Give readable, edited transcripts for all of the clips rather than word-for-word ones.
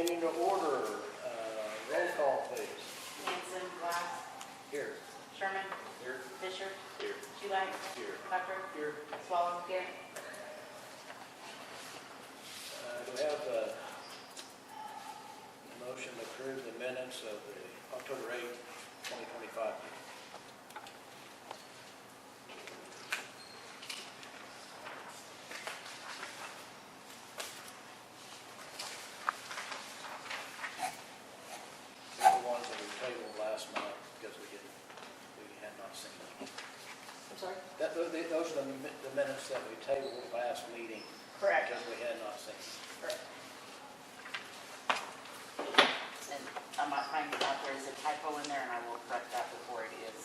Meeting to order. Roll call, please. Hanson, Glass, Here. Sherman, Here. Fisher, Here. Shoelike, Here. Tucker, Here. Swallow, here. Do we have a motion to approve the minutes of the October 8th, 2025 meeting? The ones that we tabled last month because we had not seen them. I'm sorry? Those are the minutes that we tabled last meeting Correct. because we had not seen them. Correct. And I might find out there's a typo in there, and I will correct that before it is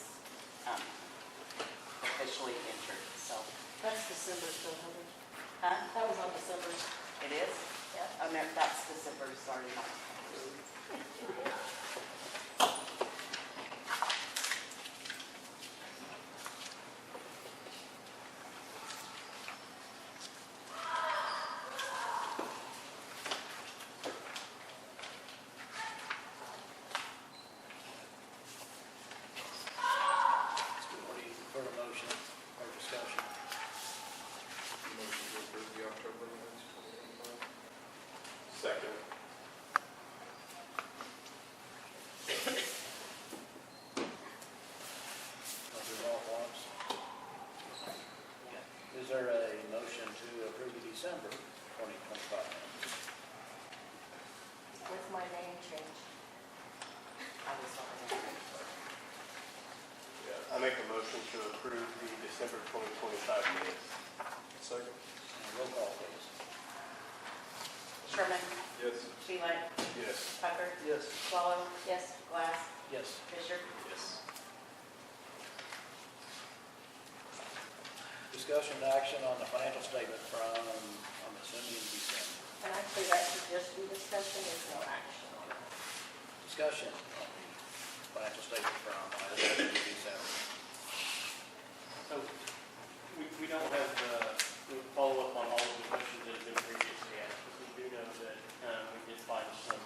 officially entered, so. That's December still, Heather. Huh? That was on December. It is? Yeah. That's December, sorry, not. For a motion or discussion. Motion to approve the October minutes, 2025. Second. I'll do all at once. Okay. Is there a motion to approve the December 2025 minutes? With my name change. I was sorry. Yeah, I make a motion to approve the December 2025 minutes. Second. Roll call, please. Sherman, Yes. Shoelike, Yes. Tucker, Yes. Swallow, Yes. Glass, Yes. Fisher. Yes. Discussion and action on the financial statement from, I'm assuming, December. And actually, that should just be discussion, there's no action on it. Discussion on the financial statement from, I'm assuming, December. So we don't have, we'll follow up on all of the questions that have been previously asked, but we do know that we did find some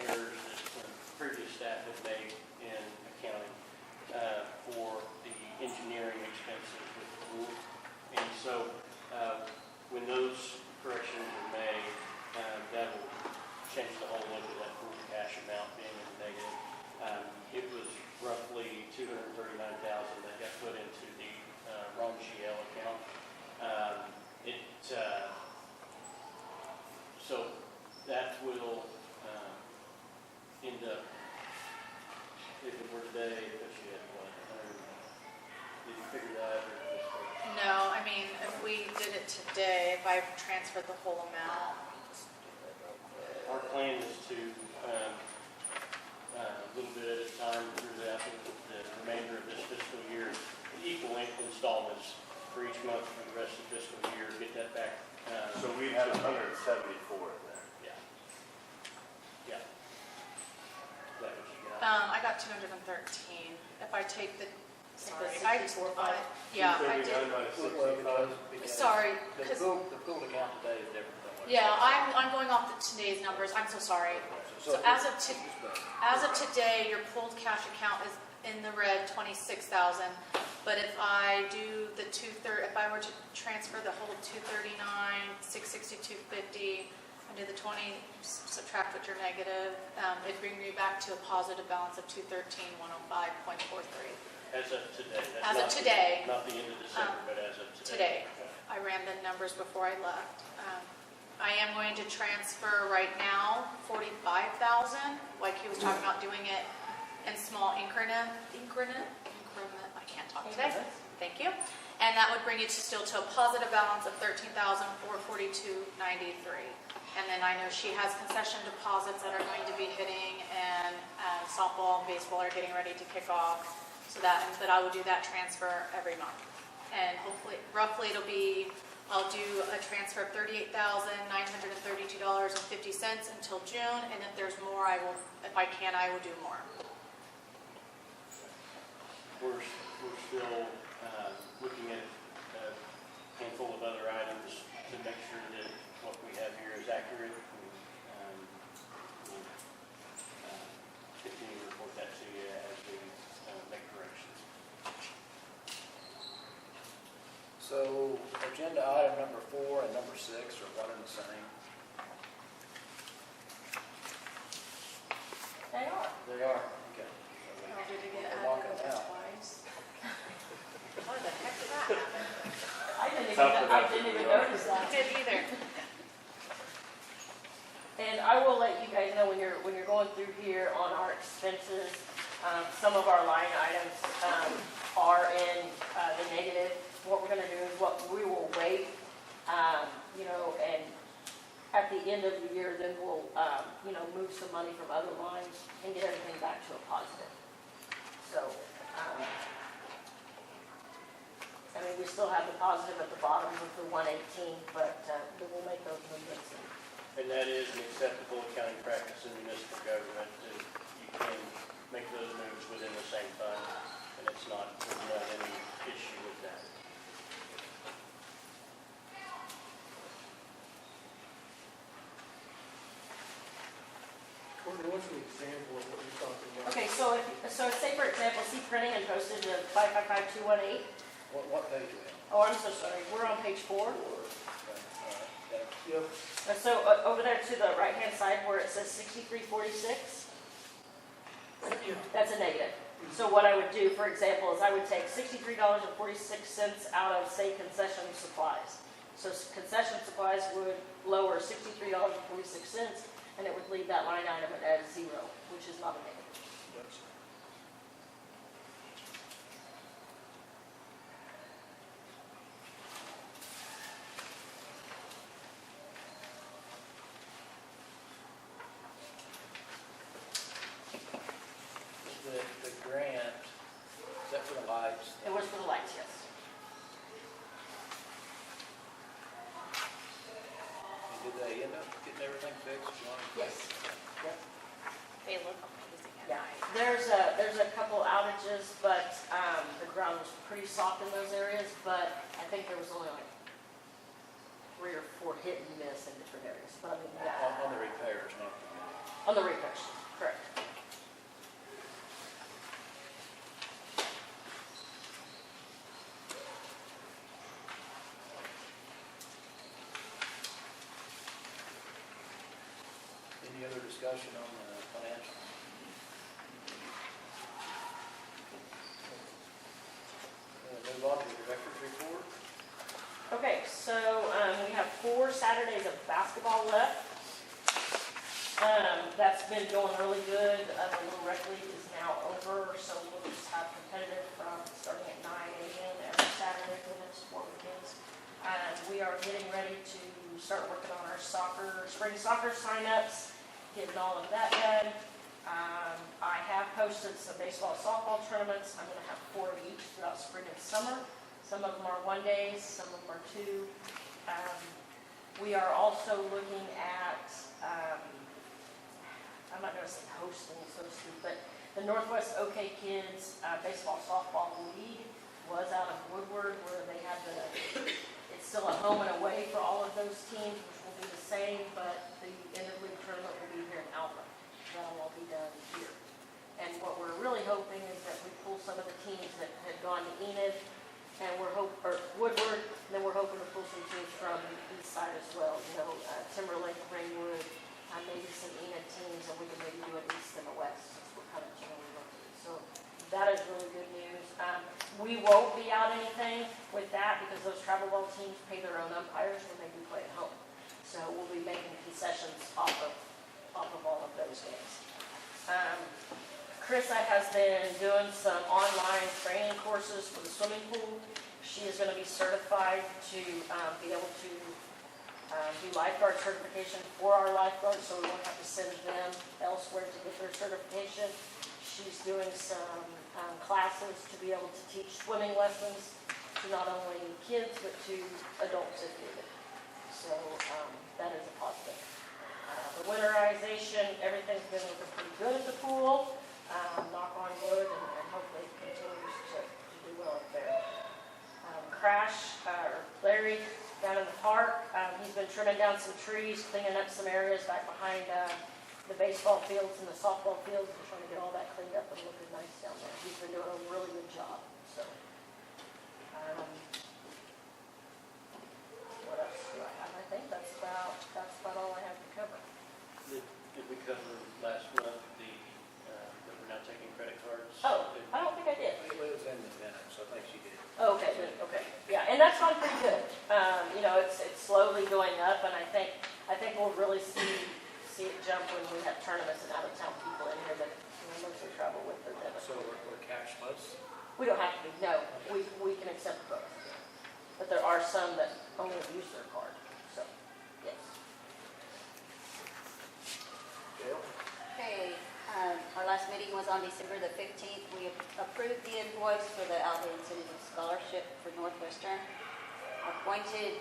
errors that some previous staff had made in accounting for the engineering expenses with the pool. And so when those corrections are made, that will change the whole look of that pool cash amount being in the negative. It was roughly $239,000 that got put into the wrong GL account. So that will end up, if it were today, if you had what, did you figure that or just? No, I mean, if we did it today, if I transferred the whole amount. Our plan is to, a little bit at a time throughout the remainder of this fiscal year, equal installments for each month for the rest of the fiscal year, get that back. So we had 174 in there. Yeah. Yeah. That was, yeah. I got 213. If I take the, sorry, The I, 64.5. yeah, I 239 did. minus Well, 65. Sorry, The 'cause- pool account today is different than what. Yeah, I'm going off today's numbers. I'm so sorry. So as of today, your pooled cash account is in the red, 26,000. But if I do the if I were to transfer the whole 239, 662, 50, and do the 20, subtract what you're negative, it'd bring me back to a positive balance of 213, 105.43. As of today. That's As of not today. Not the end of December, but as of Today. Okay. I ran the numbers before I left. I am going to transfer right now 45,000, like he was talking about doing it in small increment. I can't talk today. Thank you. And that would bring it to a positive balance of 13,442.93. And then I know she has concession deposits that are going to be hitting, and softball and baseball are getting ready to kick off. So but I will do that transfer every month. And hopefully, roughly it'll be, I'll do a transfer of $38,932.50 until June. And if there's more, if I can, I will do more. We're still looking at a handful of other items to make sure that what we have here is accurate. agenda item number 4 and number 6 are one and the same? They are. They are, okay. Oh, did it get We're added walking out. twice? How the heck did that happen? I didn't even notice I that. didn't either. And I will let you guys know when you're going through here on our expenses, some of our line items are in the negative. What we're going to do is we will wait, and at the end of the year, then we'll, move some money from other lines and get everything back to a positive. So, we still have the positive at the bottom of the 118, but we'll make those movements. And that is an acceptable accounting practice in municipal government, that you can make those moves within the same fund, and there's not any issue with that. Courtney, what's an example of what you're talking about? Okay, so say for example, see printing and postage of 555218. What page are we on? Oh, I'm so sorry. We're on page 4. Okay, all right. Yep. And so over there to the right-hand side where it says 6346, Yeah. that's a negative. So what I would do, for example, is I would take $63.46 out of, say, concession supplies. So concession supplies would lower $63.46, and it would leave that line item at 0, which is not a negative. The grant, is that for the lights? It was for the lights, yes. And did they end up getting everything fixed? Yes. They look amazing at Yeah, night. there's a couple outages, but the ground was pretty soft in those areas, but I think there was only like 3 or 4 hit and miss in different areas. But I mean, yeah, On the repairs, not the... on the repairs, correct. Any other discussion on the financials? Move on to the director's report. Okay, so we have 4 Saturdays of basketball left. That's been going really good. The little rec league is now over, so we'll just have competitive from starting at 9 a.m. every Saturday for the next 4 weekends. We are getting ready to start working on our spring soccer signups, getting all of that done. I have posted some baseball, softball tournaments. I'm going to have 4 of each throughout spring and summer. Some of them are 1 days, some of them are 2. We are also looking at, I'm not going to say hosting, so to speak, but the Northwest OK Kids Baseball Softball League was out of Woodward, where they had it's still a home and away for all of those teams, which will be the same, but the interleague tournament will be here in Alva. That'll all be done here. And what we're really hoping is that we pull some of the teams that had gone to Enid, and Woodward, and then we're hoping to pull some teams from the east side as well. Timberlake, Ringwood, maybe some Enid teams, and we can maybe do an east and a west. That's what kind of generally looking. So that is really good news. We won't be out anything with that because those travel ball teams pay their own umpires when they do play at home. So we'll be making concessions off of all of those games. Carissa has been doing some online training courses for the swimming pool. She is going to be certified to be able to do lifeguard certification for our lifeguards, so we won't have to send them elsewhere to get their certification. She's doing some classes to be able to teach swimming lessons to not only kids, but to adults if needed. So that is a positive. The winterization, everything's been looking pretty good at the pool. Knock on wood, and hopefully it continues to do well up there. Larry, down in the park, he's been trimming down some trees, cleaning up some areas back behind the baseball fields and the softball fields, and trying to get all that cleaned up and looking nice down there. He's been doing a really good job. So, slowly going up, and I think we'll really see it jump when we have tournaments and out-of-town people in here that mostly travel with their debit. So we're cashless? We don't have to be, no, we can accept both. But there are some that only use their card, so, yes. Gail? Okay, our last meeting was on December the 15th. We approved the invoice for the Alva Incentive Scholarship for Northwestern. Appointed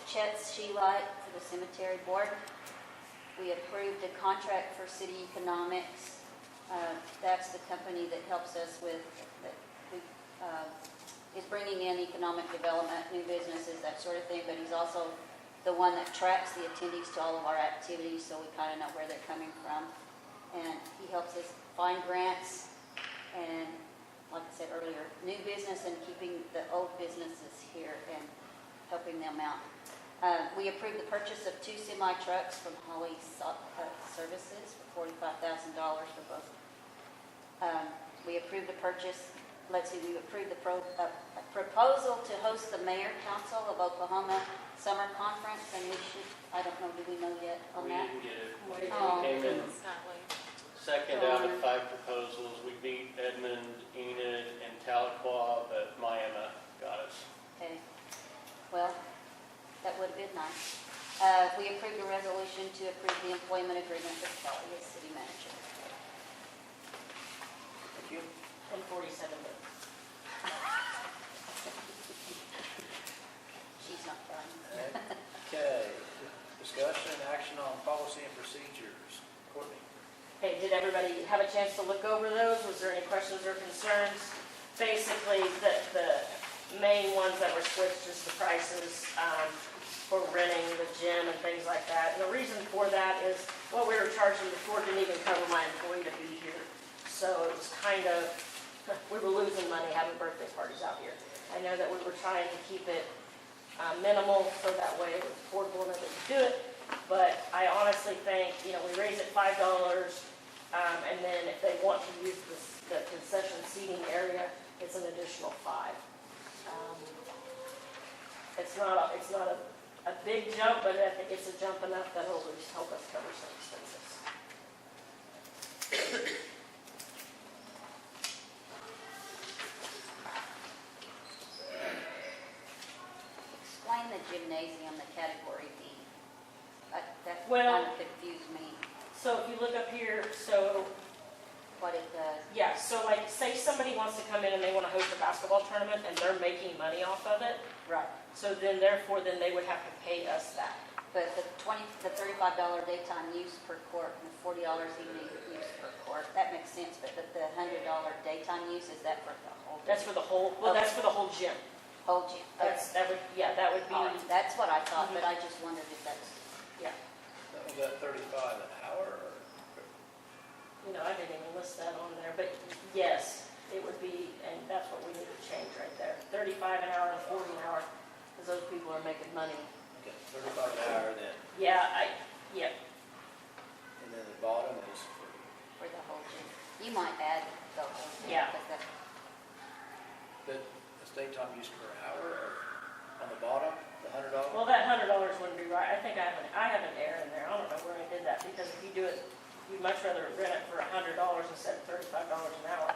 Chet Sheelight for the Cemetery Board. We approved a contract for City Economics. That's the company that helps us with, is bringing in economic development, new businesses, that sort of thing, but he's also the one that tracks the attendees to all of our activities, so we kind of know where they're coming from. And he helps us find grants and, like I said earlier, new business and keeping the old businesses here and helping them out. We approved the purchase of 2 semi-trucks from Holly Services for $45,000 for both. We approved the purchase, we approved the proposal to host the Mayor Council of Oklahoma Summer Conference, and we should, I don't know, do we know yet on We that? didn't get it. Oh. We came in Sadly. second out of 5 proposals. We beat Edmond, Enid, and Tahlequah, but Miami got us. Okay, well, that would have been nice. We approved a resolution to approve the employment agreement with Kelly as city manager. Thank you. And 47 days. She's not counting. Okay, discussion and action on policy and procedures. Courtney? Hey, did everybody have a chance to look over those? Was there any questions or concerns? Basically, the main ones that were switched is the prices for renting the gym and things like that. And the reason for that is what we were charging before didn't even cover my employee to be here. So it was kind of, we were losing money having birthday parties out here. I know that we were trying to keep it minimal so that way it was affordable and everybody could do it. But I honestly think, we raise it $5, and then if they want to use the concession seating area, it's an additional $5. It's not a big jump, but I think it's a jump enough that will at least help us cover some expenses. Explain the gymnasium, the category B. That Well- kind of confused me, So if you look up here, what it does. yeah, so like say somebody wants to come in and they want to host a basketball tournament and they're making money off of it, Right. so then therefore they would have to pay us that. But the $35 daytime use per court and the $40 evening use per court, that makes sense, but the $100 daytime use, is that for the whole? That's for the whole, that's for the whole gym. Whole gym? That would be, All right, that's what I thought, but I just wondered if that's, yeah. That was at 35 an hour, or? I didn't even list that on there, but yes, it would be, and that's what we need to change right there. 35 an hour and 40 an hour, because those people are making money. Okay, 35 an hour then, Yeah, and then the bottom is for the whole gym. You might add the whole gym. Yeah. Because that, the state time use per hour, or on the bottom, the $100? well, that $100 wouldn't be right. I think I have an error in there. I don't know where I did that, because if you do it, you'd much rather rent it for $100 instead of $35 an hour.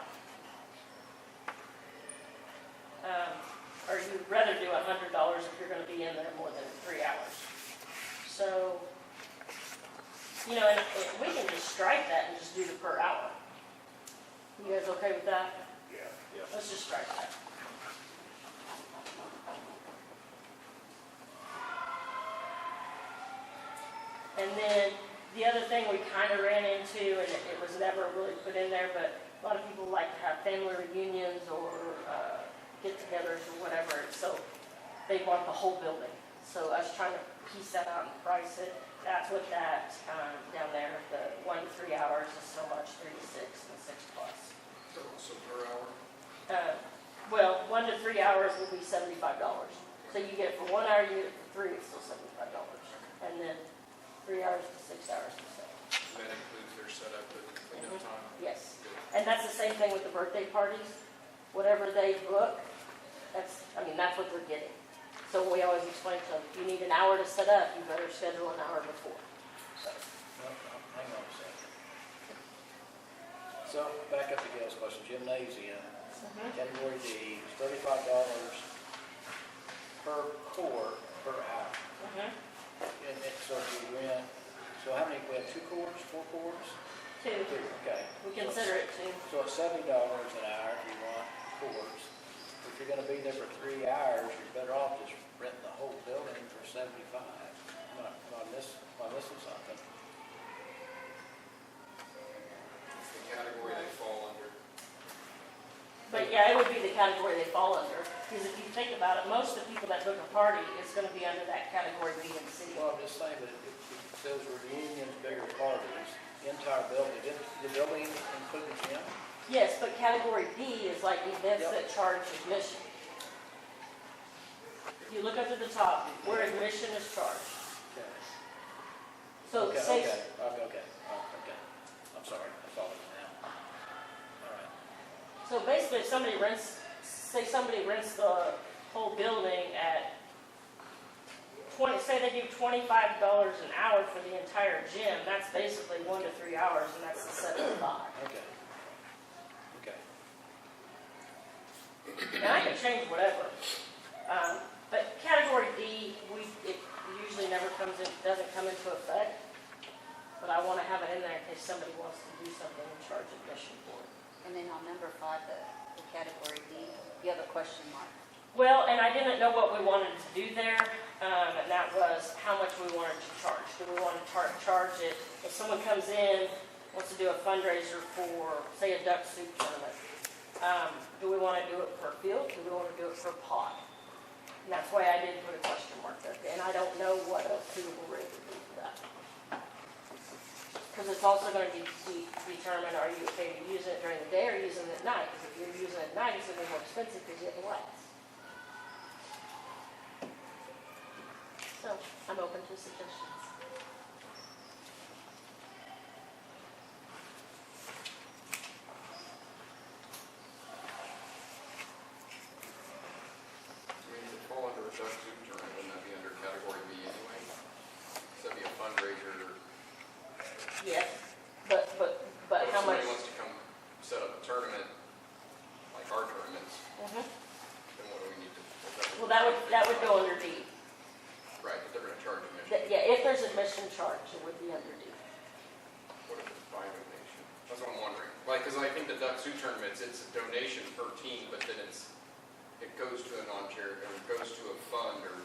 Or you'd rather do $100 if you're going to be in there more than 3 hours. So, and we can just strike that and just do the per hour. You guys okay with that? Yeah. Let's just strike that. And then the other thing we kind of ran into, and it was never really put in there, but a lot of people like to have family reunions or get-togethers or whatever, so they want the whole building. So us trying to piece that out and price it, that's what that down there, the 1 to 3 hours is so much, 3 to 6, and 6 plus. So per hour? Well, 1 to 3 hours will be $75. So you get it for 1 hour, you get it for 3, it's still $75. And then 3 hours to 6 hours to 7. That includes their setup and cleanup time? Yes. And that's the same thing with the birthday parties. Whatever they book, that's what they're getting. So we always explain to them, you need an hour to set up, you better schedule an hour before. So, No, hang on a second. So, back up to Gail's question, gymnasium, category D, is $35 per court per hour. And so if you rent, so how many, we have 2 courts, 4 courts? two, Okay. we consider it two. So it's $70 an hour if you want courts. If you're gonna be there for 3 hours, you're better off just renting the whole building for 75. Am I missing something? It's the category they fall under. But yeah, it would be the category they fall under, because if you think about it, most of the people that book a party is gonna be under that category B and C. Well, I'm just saying that if those were reunions, bigger parties, the entire building, did the building include the gym? Yes, but category B is like events Yep. that charge admission. If you look up at the top, where admission is charged. Okay. So Okay, say, okay. I'm sorry, I followed it now. All right. so basically if somebody rents, say somebody rents the whole building at say they do $25 an hour for the entire gym, that's basically 1 to 3 hours, and that's the 75. Okay. And I can change whatever. But category D, it usually never doesn't come into effect. But I want to have it in there in case somebody wants to do something and charge admission for it. And then on number 5, the category D, you have a question mark. Well, and I didn't know what we wanted to do there, and that was how much we wanted to charge. Do we want to charge it, if someone comes in, wants to do a fundraiser for, say, a duck soup tournament, do we want to do it per field, do we want to do it per pod? And that's why I did put a question mark there, and I don't know what a suitable rate would be for that. Because it's also going to be determined, are you okay to use it during the day or using it at night? Because if you're using it at night, it's going to be more expensive because you have the lights. So, I'm open to suggestions. I mean, if it fall under a duck soup tournament, wouldn't that be under category B anyway? So that'd be a fundraiser. Yes, but If how much? somebody wants to come set up a tournament, like our tournaments, Mhm. then what do we need to? Well, that would go under D. Right, but they're gonna charge admission. Yeah, if there's admission charge, it would be under D. What if it's by donation? That's what I'm wondering. Like, because I think the duck soup tournaments, it's a donation per team, but then it goes to a non-charity, or it goes to a fund, or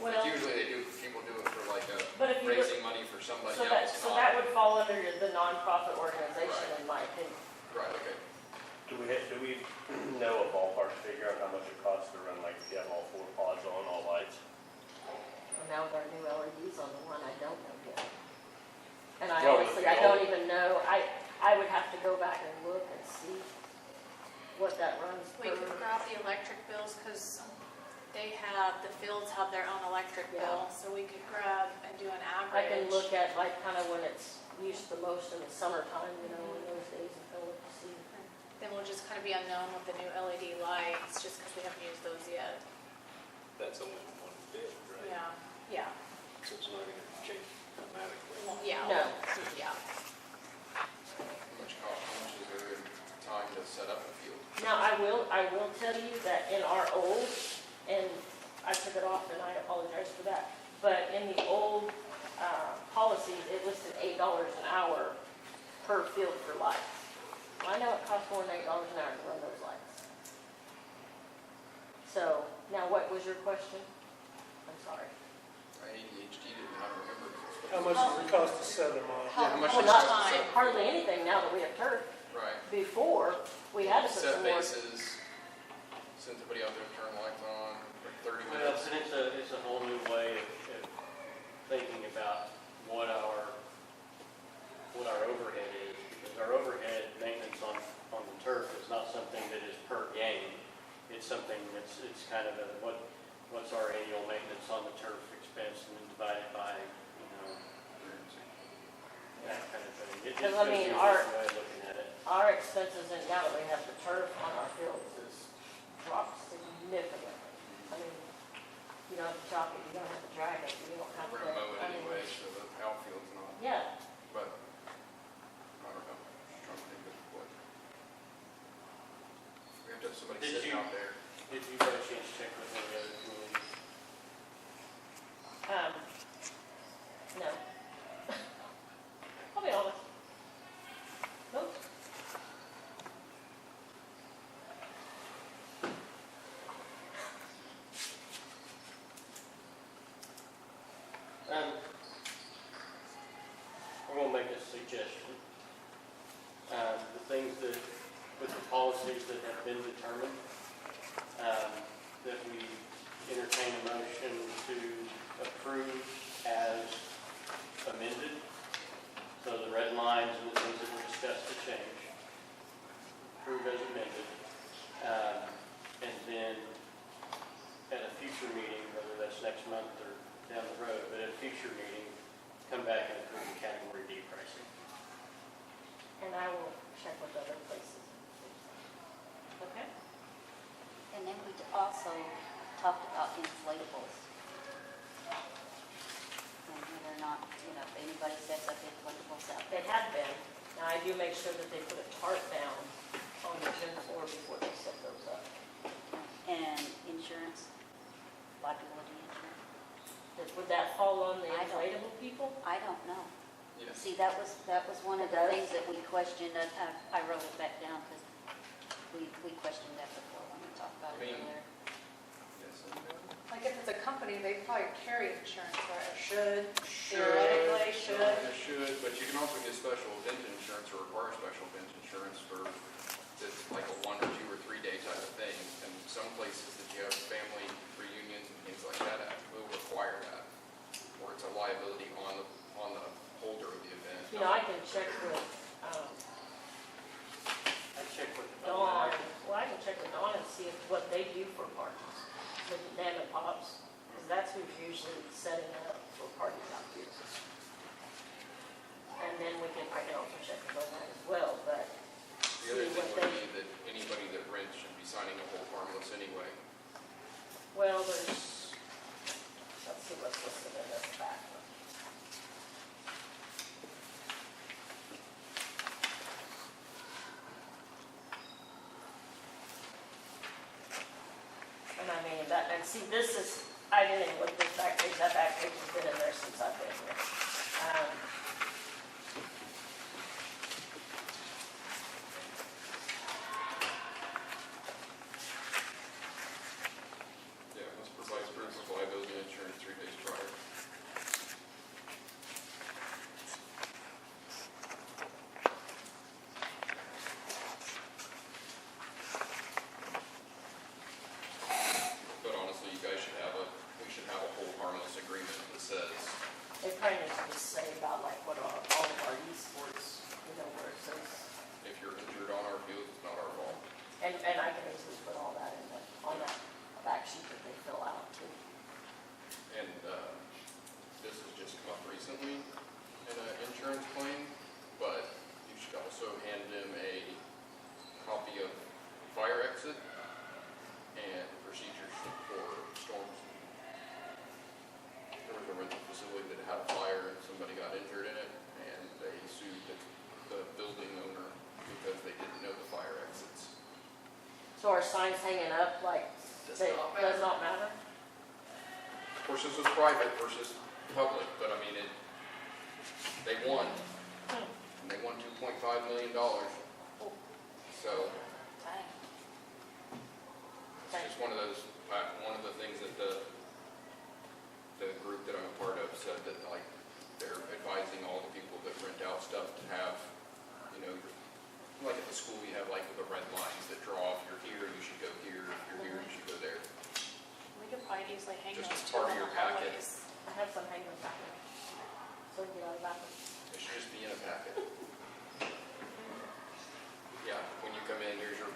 Well, like usually people do it for like but if you look, raising money for somebody so else. that, would fall under the nonprofit organization, Right. in my opinion. Right, okay. Do we know a ballpark figure on how much it costs to run, like, if you have all 4 pods on, all lights? And now with our new LEDs on the one, I don't know yet. And I Well, honestly, if I you don't all- even know, I would have to go back and look and see what that runs We could per. grab the electric bills, because the fields have their own electric Yeah. bill, so we could grab and do an I average. can look at like kind of when it's used the most in the summertime, in those days, and go look to see. Then we'll just kind of be unknown with the new LED lights, just because we haven't used those yet. That's only one bid, right? Yeah, So it's not gonna change dramatically. yeah. No. Yeah. How much cost, how much is there in time to set up a field? Now, I will tell you that in our old, and I took it off and I apologize for that, but in the old policies, it listed $8 an hour per field for lights. Well, I know it costs more than $8 an hour to run those lights. So, now what was your question? I'm sorry. My ADHD didn't know how to remember. How much does it cost to set them up? Yeah, how much Well, does it not cost to set? hardly anything now that we have turf. Right. Before, we had to put Set some more. bases, send somebody out there to turn lights on for 30 Well, minutes. and it's a whole new way of thinking about what our overhead is, because our overhead maintenance on the turf is not something that is per game. It's something it's kind of what's our annual maintenance on the turf expense, and then divide it by, that kind of thing. It Because, just I gives mean, you a our- different way of looking at it. Our expenses, and now that we have the turf on our fields, is dropped significantly. I mean, don't have to chop it, you don't have to drag it, you don't have to. We're gonna mow it I mean, anyway, so the outfield's not, Yeah, but, I don't know, I'm trying to think of what. We have to have somebody Did sitting you- out there. Did you by chance check with any other communities? no. I'll be honest. Nope. I'm gonna make a suggestion. The things that, with the policies that have been determined, that we entertain a motion to approve as amended. So the red lines and the things that were discussed to change, approve as amended. And then at a future meeting, whether that's next month or down the road, but at a future meeting, come back and approve the category D pricing. And I will check with other places. Okay. And then we also talked about inflatables. And whether or not, if anybody sets up inflatables out They there. have been. Now, I do make sure that they put a tarp down on the gym floor before they set those up. And insurance, liability insurance. Would that fall on the I don't- inflatable people? I don't know. Yes. See, that was one of It the does? things that we questioned. I wrote it back down because we questioned that before when we talked about I it mean- earlier. Yes. Like if it's a company, they probably carry insurance, right? Or should, Should. theoretically, should. It should, but you can also get special event insurance or require special event insurance for, it's like a 1 or 2 or 3 day type of thing. And some places that you have family reunions and things like that will require that. Or it's a liability on the holder of the event. You know, I can check with I checked with Dawn. Well, I can check with Dawn and see what they do for parties. With the Dam and Pops, because that's who's usually setting up for parties out here. And then I can also check with on that as well, but The other see thing what would they, be that anybody that rents should be signing a hold harmless anyway. well, let's see what's listed in this back one. And I mean, and see, this is, I didn't even look this back page, that back page has been in there since I've been here. Yeah, must provide proof of liability insurance 3 days prior. But honestly, we should have a hold harmless agreement that says, They probably need to just say about like what are all of our esports, where it says, if you're injured on our field, it's not our fault. and I can easily put all that on that back sheet that they fill out too. And this has just come up recently in an insurance claim, but you should also hand them a copy of fire exit and procedures for storms. There was a rental facility that had a fire and somebody got injured in it, and they sued the building owner because they didn't know the fire exits. So our signs hanging up like, Does they, not does matter. not matter? Of course, this was private versus public, but I mean, they won. And they won $2.5 million. So Dang. it's just one of those, one of the things that the group that I'm a part of said that like they're advising all the people that rent out stuff to have, like at the school you have like the red lines that draw if you're here, you should go here, if you're here, you should go there. We could probably easily hang Just those as too part of on your the packet. hallways. I have some hanging back there. So we get out of that one. It should just be in a packet. Yeah, when you come in, here's your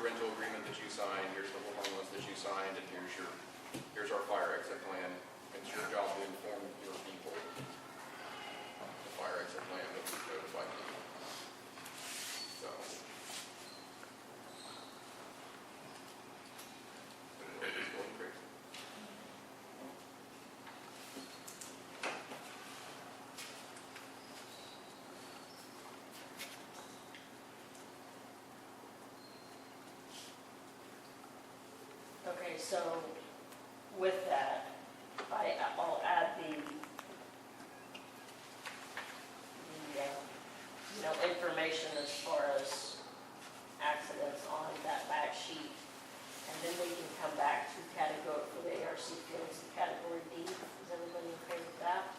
rental agreement that you signed, here's the whole harmless that you signed, and here's our fire exit plan. It's your job to inform your people. The fire exit plan that we notify people. So. But it is going crazy. Okay, so with that, I'll add the information as far as accidents on that back sheet. And then we can come back to category for the ARC fields, category D. Is everybody okay with that?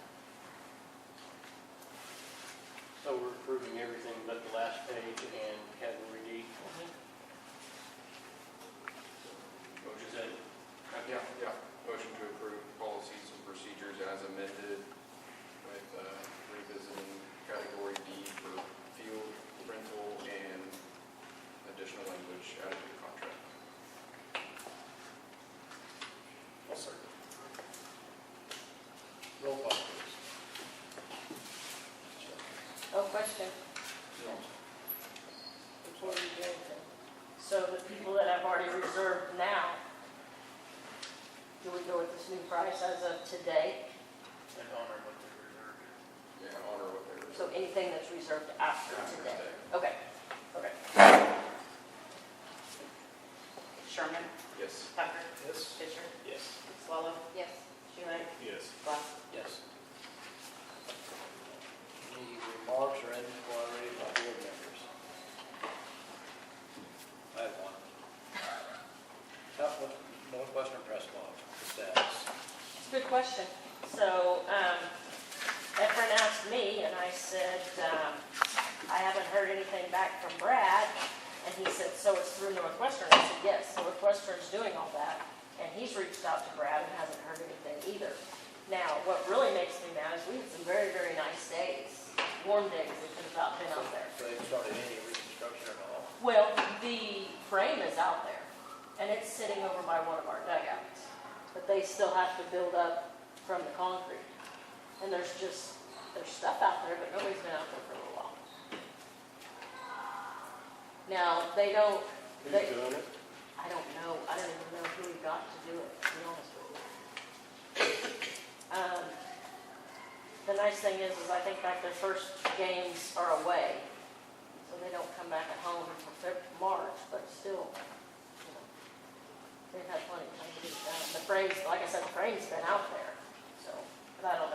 So we're approving everything but the last page and category D. Motion, Is that, yeah, motion to approve policies and procedures as amended with revisiting category D for field rental and additional language added to the contract. Yes, sir. Roll call, please. Oh, question. Before we go to, so the people that I've already reserved now, do we go with this new price as of today? and honor what they reserved. Yeah, honor what they were. So anything that's reserved after today? Okay, okay. Sherman, Yes. Tucker, Yes. Fisher, Yes. Swallow, Yes. Schumate, Yes. Glass. Yes. Any remarks or inquiry by board members? I have one. Northwestern Press Box, the status. It's a good question. So, Efren asked me, and I said, I haven't heard anything back from Brad. And he said, so it's through Northwestern? I said, yes, Northwestern's doing all that. And he's reached out to Brad and hasn't heard anything either. Now, what really makes me mad is we had some very, very nice days, warm days that could have about been out there. So they've started any reconstruction at all? Well, the frame is out there, and it's sitting over by one of our dugouts. But they still have to build up from the concrete. And there's stuff out there, but nobody's been out there for a little while. Now, they don't, Who's doing it? I don't know, I don't even know who we got to do it, to be honest with you. The nice thing is I think like their first games are away, so they don't come back at home until March, but still, they've had plenty of time to get it done. The frame's, like I said, the frame's been out there, so, but I don't know